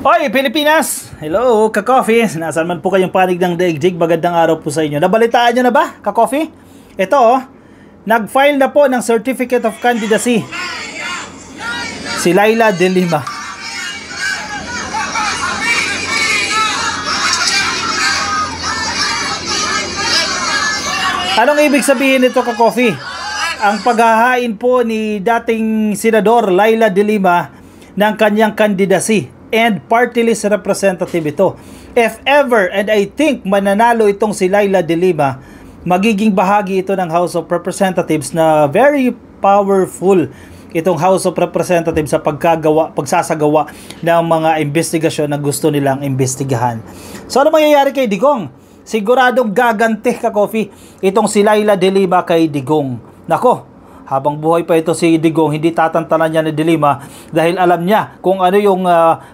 Hoy, Pilipinas! Hello, ka-coffee! Nasaan man po kayong panig ng daigdig, magandang araw po sa inyo. Nabalitaan nyo na ba, ka-coffee? Ito, nag-file na po ng Certificate of Candidacy si Leila De Lima. Anong ibig sabihin nito, ka-coffee? Ang paghahain po ni dating Senador Leila De Lima ng kanyang candidacy and party list representative ito. If ever, and I think mananalo itong si Leila De Lima, magiging bahagi ito ng House of Representatives na very powerful itong House of Representatives sa pagsasagawa ng mga investigasyon na gusto nilang investigahan. So ano mangyayari kay Digong? Siguradong gaganti, ka-coffee, itong si Leila De Lima kay Digong. Nako, habang buhay pa ito si Digong, hindi tatantanan niya ni De Lima dahil alam niya kung ano yung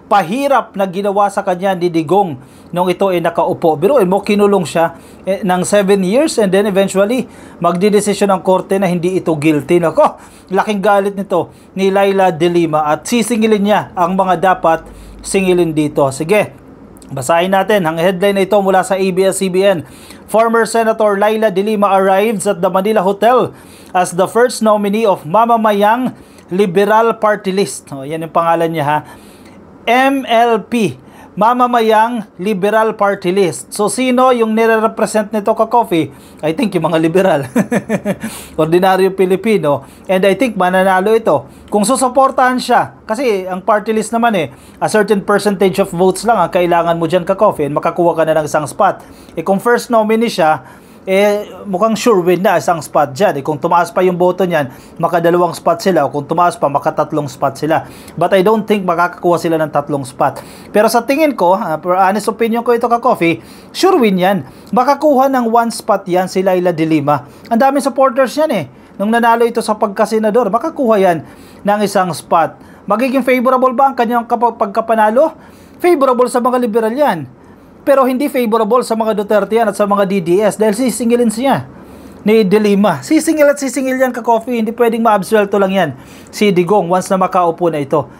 pahirap na ginawa sa kanya ni Digong nung ito ay nakaupo. Biruin mo, kinulong siya ng 7 years and then eventually magdidesisyon ang korte na hindi ito guilty. Nako, laking galit nito ni Leila De Lima at sisingilin niya ang mga dapat singilin dito. Sige, basahin natin ang headline na ito mula sa ABS-CBN. Former Senator Leila De Lima arrives at the Manila Hotel as the first nominee of Mamamayang Liberal Party List. Yan yung pangalan niya, ha. MLP, Mamamayang Liberal Party List. So sino yung nire-represent nito, ka-coffee? I think yung mga liberal. Ordinaryo Pilipino. And I think mananalo ito. Kung susuportahan siya, kasi ang party list naman a certain percentage of votes lang ang kailangan mo dyan, ka-coffee, and makakuha ka na ng isang spot. Kung first nominee siya, mukhang sure win na isang spot dyan. Kung tumaas pa yung boto niyan, makadalawang spot sila. O kung tumaas pa, makatatlong spot sila. But I don't think makakakuha sila ng tatlong spot. Pero sa tingin ko, honest opinion ko ito, ka-coffee, sure win yan. Makakuha ng 1 spot yan si Leila De Lima. Ang daming supporters yan Nung nanalo ito sa pagkasenador, makakuha yan ng isang spot. Magiging favorable ba ang kanyang pagkapanalo? Favorable sa mga liberal yan. Pero hindi favorable sa mga Duterte yan at sa mga DDS dahil sisingilin siya ni De Lima. Sisingil at sisingil yan, ka-coffee. Hindi pwedeng maabsuelto lang yan si Digong once na makaupo na ito.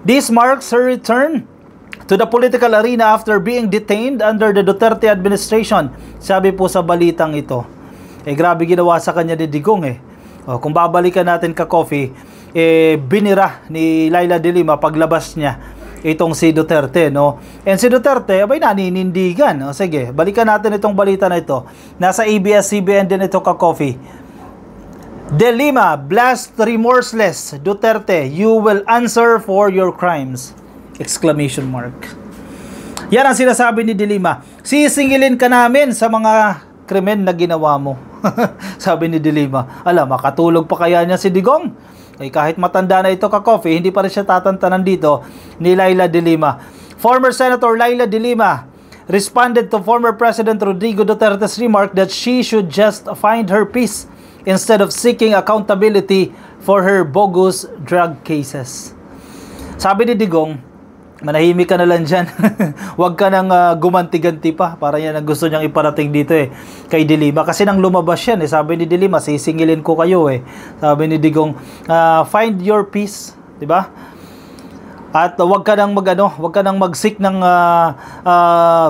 This marks her return to the political arena after being detained under the Duterte administration. Sabi po sa balitang ito. Grabe ginawa sa kanya ni Digong kung babalikan natin, ka-coffee, binira ni Leila De Lima paglabas niya itong si Duterte, no? And si Duterte, abay naninindigan. Sige, balikan natin itong balita na ito. Nasa ABS-CBN din ito, ka-coffee. De Lima, blast remorseless. Duterte, you will answer for your crimes! Exclamation mark. Yan ang sinasabi ni De Lima. Sisingilin ka namin sa mga krimen na ginawa mo. Sabi ni De Lima. Makatulog pa kaya niya si Digong? Kahit matanda na ito, ka-coffee, hindi pa rin siya tatantanan dito ni Leila De Lima. Former Senator Leila De Lima responded to former President Rodrigo Duterte's remark that she should just find her peace instead of seeking accountability for her bogus drug cases. Sabi ni Digong, manahimik ka na lang dyan. Huwag ka nang gumanti-ganti pa. Para yan ang gusto niyang iparating dito kay De Lima. Kasi nang lumabas yan sabi ni De Lima, sisingilin ko kayo Sabi ni Digong, find your peace. Diba? At huwag ka nang huwag ka nang mag-seek ng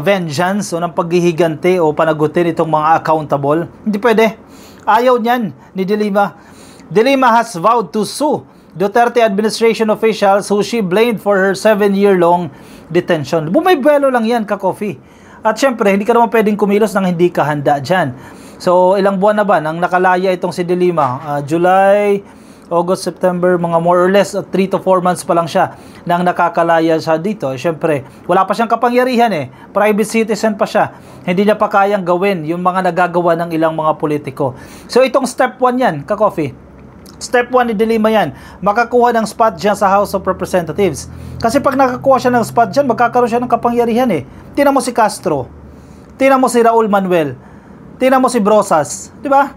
vengeance o ng paghihiganti o panagutin itong mga accountable. Hindi pwede. Ayaw niyan ni De Lima. De Lima has vowed to sue Duterte administration officials who she blamed for her 7-year-long detention. Bumaybuelo lang yan, ka-coffee. At syempre, hindi ka naman pwedeng kumilos nang hindi ka handa dyan. So, ilang buwan na ba nang nakalaya itong si De Lima? July, August, September, mga more or less 3 to 4 months pa lang siya nang nakakalaya siya dito. Syempre, wala pa siyang kapangyarihan Private citizen pa siya. Hindi niya pa kayang gawin yung mga nagagawa ng ilang mga politiko. So, itong step 1 yan, ka-coffee. Step 1 ni De Lima yan, makakuha ng spot dyan sa House of Representatives. Kasi pag nakakuha siya ng spot dyan, magkakaroon siya ng kapangyarihan Tingnan mo si Castro, tingnan mo si Raul Manuel, tingnan mo si Brosas, di ba?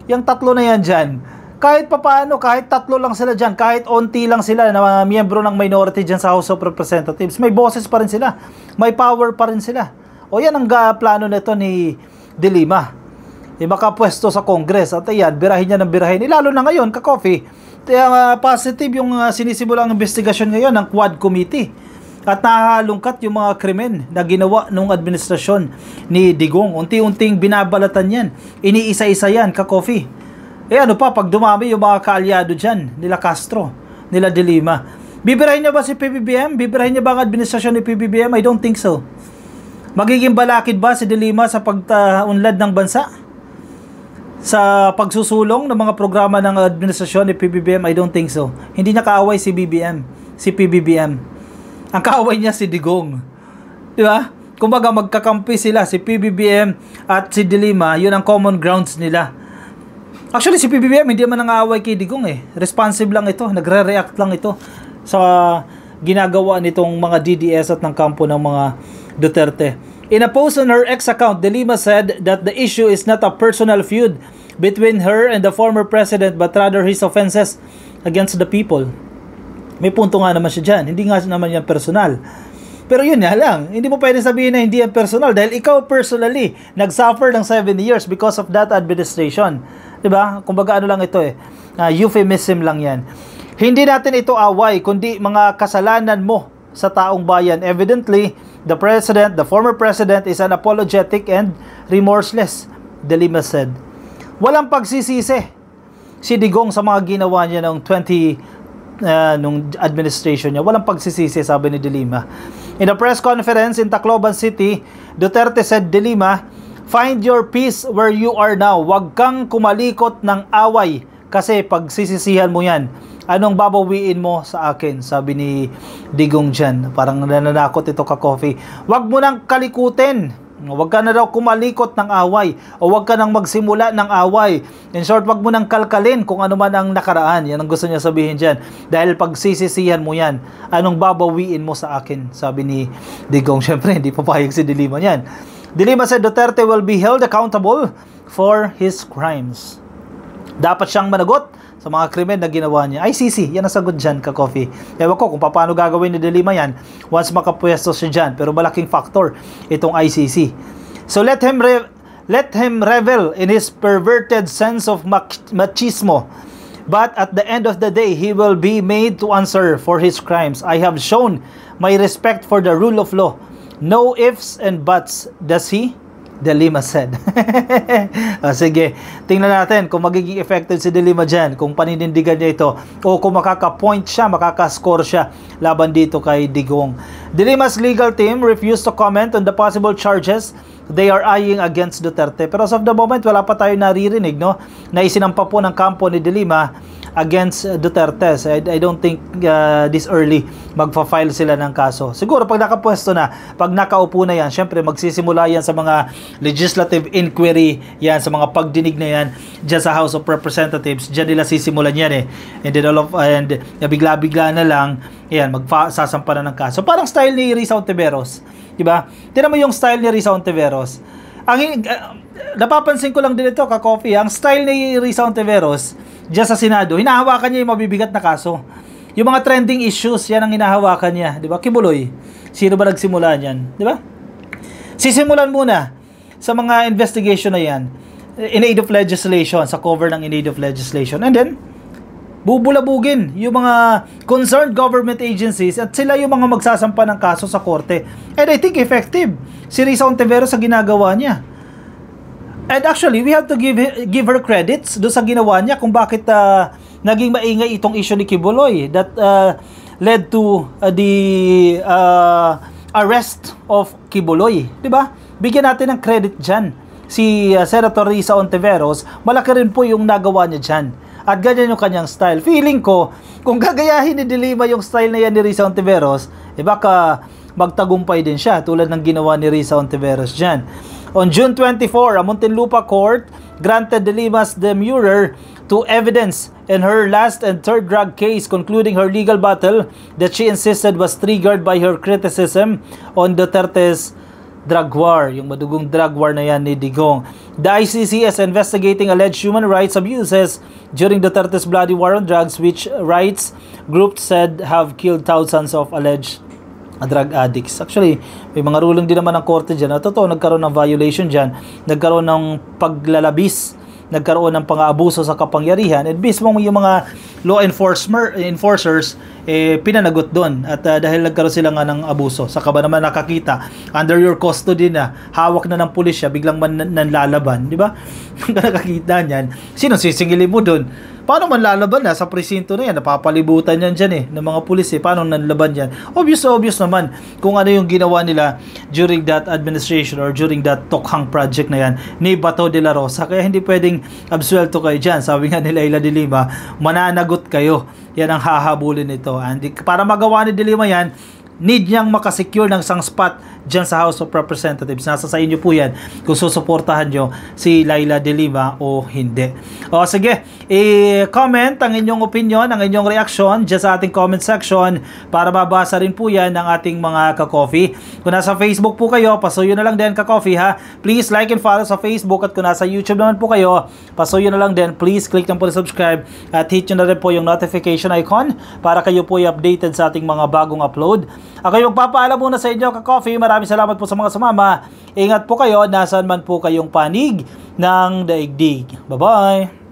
Yung tatlo na yan dyan. Kahit papaano, kahit tatlo lang sila dyan, kahit onti lang sila na mga miyembro ng minority dyan sa House of Representatives, may boses pa rin sila, may power pa rin sila. O yan ang plano nito ni De Lima. Makapwesto sa Congress at ayan, birahin niya ng birahin. Lalo na ngayon, ka-coffee, positive yung sinisimulang investigasyon ngayon ng Quad Committee. At nakakalungkat yung mga krimen na ginawa nung administrasyon ni Digong. Unti-unting binabalatan yan. Iniisa-isa yan, ka-coffee. Ano pa, pag dumami yung mga kaalyado dyan, nila Castro, nila De Lima. Bibirahin niya ba si PBBM? Bibirahin niya ba ang administrasyon ni PBBM? I don't think so. Magiging balakid ba si De Lima sa pagtaunlad ng bansa? Sa pagsusulong ng mga programa ng administrasyon ni PBBM? I don't think so. Hindi niya kaaway si PBBM. Ang kaaway niya si Digong. Di ba? Kumbaga magkakampi sila, si PBBM at si De Lima, yun ang common grounds nila. Actually, si PBBM hindi man nangaaway kay Digong eh. Responsive lang ito, nagre-react lang ito sa ginagawa nitong mga DDS at ng kampo ng mga Duterte. In a post on her X account, De Lima said that the issue is not a personal feud between her and the former president but rather his offenses against the people. May punto nga naman siya dyan. Hindi nga naman yan personal. Pero yun nga lang. Hindi mo pwede sabihin na hindi yan personal dahil ikaw personally nag-suffer ng 7 years because of that administration. Diba? Kumbaga ano lang ito eh. Euphemism lang yan. Hindi natin ito away kundi mga kasalanan mo sa taong bayan. Evidently, the former president is unapologetic and remorseless, De Lima said. Walang pagsisisi si Digong sa mga ginawa niya noong nung administration niya. Walang pagsisisi, sabi ni De Lima. In a press conference in Tacloban City, Duterte said, De Lima, find your peace where you are now. Huwag kang kumalikot ng away kasi pagsisisihan mo yan. Anong babawiin mo sa akin? Sabi ni Digong dyan. Parang nananakot ito ka-coffee. Huwag mo nang kalikutin. Huwag ka na daw kumalikot ng away o huwag ka nang magsimula ng away. In short, huwag mo nang kalkalin kung ano man ang nakaraan. Yan ang gusto niya sabihin dyan. Dahil pag sisisihan mo yan, anong babawiin mo sa akin? Sabi ni Digong. Siyempre, hindi papayag si De Lima yan. De Lima said Duterte will be held accountable for his crimes. Dapat siyang managot sa mga krimen na ginawa niya. ICC, yan ang sagot dyan, ka-coffee. Ewan ko kung paano gagawin ni De Lima yan once makapwesto siya dyan. Pero malaking factor itong ICC. So let him revel in his perverted sense of machismo. But at the end of the day, he will be made to answer for his crimes. I have shown my respect for the rule of law. No ifs and buts, does he? De Lima said. Sige, tingnan natin kung magiging effective si De Lima dyan, kung paninindigan niya ito, o kung makaka-point siya, makaka-score siya laban dito kay Digong. De Lima's legal team refused to comment on the possible charges they are eyeing against Duterte. Pero as of the moment, wala pa tayo naririnig, no, na isinampa po ng kampo ni De Lima against Duterte. So I don't think this early magfa-file sila ng kaso. Siguro pag nakapwesto na, pag nakaupo na yan, syempre magsisimula yan sa mga legislative inquiry, yan sa mga pagdinig na yan dyan sa House of Representatives. Dyan nila sisimulan yan eh. And then bigla-bigla na lang yan, magsasampa na ng kaso. Parang style ni Risa Ontiveros, diba? Tingnan mo yung style ni Risa Ontiveros. Napapansin ko lang din ito, ka-coffee, ang style ni Risa Ontiveros diyan sa Senado, hinahawakan niya yung mabibigat na kaso. Yung mga trending issues, yan ang hinahawakan niya, di ba? Kibuloy, sino ba nagsimula niyan, di ba? Sisimulan muna sa mga investigation na yan, in aid of legislation, sa cover ng in aid of legislation, and then bubulabugin yung mga concerned government agencies at sila yung mga magsasampa ng kaso sa korte. And I think effective si Risa Ontiveros sa ginagawa niya. And actually, we have to give her credits do sa ginawa niya kung bakit naging maingay itong issue ni Kibuloy that led to the arrest of Kibuloy. Diba? Bigyan natin ng credit dyan. Si Senator Risa Ontiveros, malaki rin po yung nagawa niya dyan. At ganyan yung kanyang style. Feeling ko, kung gagayahin ni De Lima yung style na yan ni Risa Ontiveros, baka magtagumpay din siya tulad ng ginawa ni Risa Ontiveros dyan. On June 24, a Muntinlupa court granted De Lima's demurrer to evidence in her last and third drug case, concluding her legal battle that she insisted was triggered by her criticism on Duterte's drug war, yung madugong drug war na yan ni Digong. The ICC is investigating alleged human rights abuses during Duterte's bloody war on drugs, which rights groups said have killed thousands of alleged drug addicts. Actually, may mga ruling din naman ng korte dyan. Totoo, nagkaroon ng violation dyan. Nagkaroon ng paglalabis. Nagkaroon ng pang-aabuso sa kapangyarihan. At mismo yung mga law enforcers, pinanagot doon. At dahil nagkaroon sila nga ng abuso, saka ba naman nakakita, under your custody na, hawak na ng pulis siya, biglang nanlalaban, di ba? Kung nakakita niyan, sino sisingilin mo doon? Paano man lalaban na sa presinto na yan? Napapalibutan yan dyan ng mga pulis Paano nanlaban yan? Obvious naman kung ano yung ginawa nila during that administration or during that Tokhang project na yan ni Bato de la Rosa. Kaya hindi pwedeng absuelto kayo dyan. Sabi nga ni Leila de Lima, mananagot kayo. Yan ang hahabulin nito. And para magawa ni de Lima yan, need niyang makasecure ng isang spot dyan sa House of Representatives. Nasa sa inyo po yan kung susuportahan nyo si Leila de Lima o hindi. O sige, i-comment ang inyong opinion, ang inyong reaction dyan sa ating comment section para mabasa rin po yan ng ating mga ka-coffee. Kung nasa Facebook po kayo, pasuyo na lang din ka-coffee ha. Please like and follow sa Facebook, at kung nasa YouTube naman po kayo, pasuyo na lang din. Please click lang po na subscribe at hit nyo na rin po yung notification icon para kayo po i-updated sa ating mga bagong upload. Ako yung magpapaalam muna sa inyo ka-coffee. Maraming salamat po sa mga sumama. Ingat po kayo, nasaan man po kayong panig ng daigdig. Bye-bye!